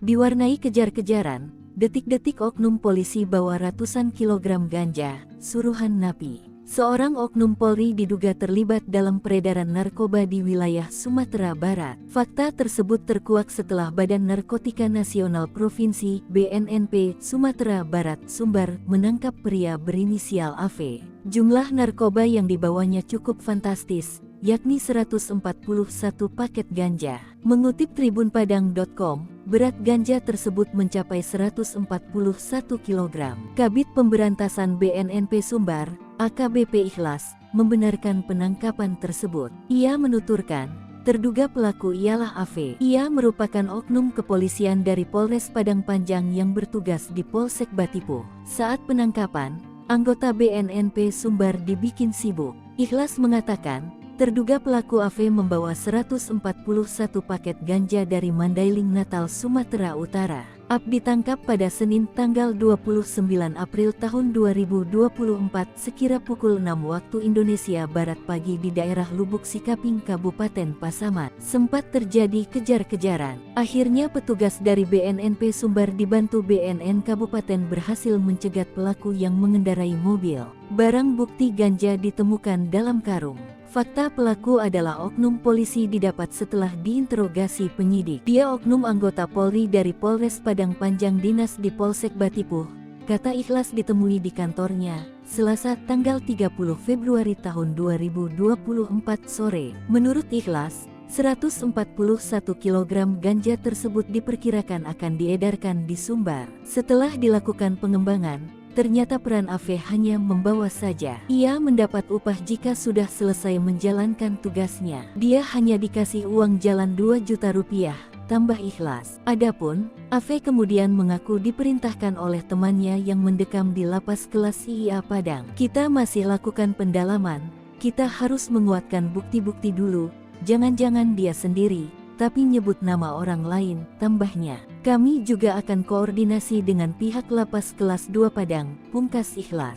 Diwarnai kejar-kejaran, detik-detik oknum polisi bawa ratusan kilogram ganja, suruhan napi. Seorang oknum Polri diduga terlibat dalam peredaran narkoba di wilayah Sumatera Barat. Fakta tersebut terkuak setelah Badan Narkotika Nasional Provinsi (BNNP) Sumatera Barat Sumbar menangkap pria berinisial AV. Jumlah narkoba yang dibawanya cukup fantastis, yakni 141 paket ganja. Mengutip tribunpadang.com, berat ganja tersebut mencapai 141 kg. Kabid Pemberantasan BNNP Sumbar, AKBP Ikhlas, membenarkan penangkapan tersebut. Ia menuturkan, terduga pelaku ialah AV. Ia merupakan oknum kepolisian dari Polres Padang Panjang yang bertugas di Polsek Batipuh. Saat penangkapan, anggota BNNP Sumbar dibikin sibuk. Ikhlas mengatakan, terduga pelaku AV membawa 141 paket ganja dari Mandailing, Natal, Sumatera Utara. AP ditangkap pada Senin tanggal 29 April tahun 2024 sekira pukul 6 waktu Indonesia Barat pagi di daerah Lubuk Sikaping, Kabupaten Pasaman. Sempat terjadi kejar-kejaran. Akhirnya petugas dari BNNP Sumbar dibantu BNN Kabupaten berhasil mencegat pelaku yang mengendarai mobil. Barang bukti ganja ditemukan dalam karung. Fakta pelaku adalah oknum polisi didapat setelah diinterogasi penyidik. Dia oknum anggota Polri dari Polres Padang Panjang dinas di Polsek Batipuh, kata Ikhlas ditemui di kantornya, Selasa tanggal 30 Februari tahun 2024 sore. Menurut Ikhlas, 141 kg ganja tersebut diperkirakan akan diedarkan di Sumbar. Setelah dilakukan pengembangan, ternyata peran AV hanya membawa saja. Ia mendapat upah jika sudah selesai menjalankan tugasnya. Dia hanya dikasih uang jalan 2 juta rupiah, tambah Ikhlas. Adapun, AV kemudian mengaku diperintahkan oleh temannya yang mendekam di lapas kelas IA Padang. Kita masih lakukan pendalaman, kita harus menguatkan bukti-bukti dulu, jangan-jangan dia sendiri, tapi nyebut nama orang lain, tambahnya. Kami juga akan koordinasi dengan pihak lapas kelas 2 Padang, pungkas Ikhlas.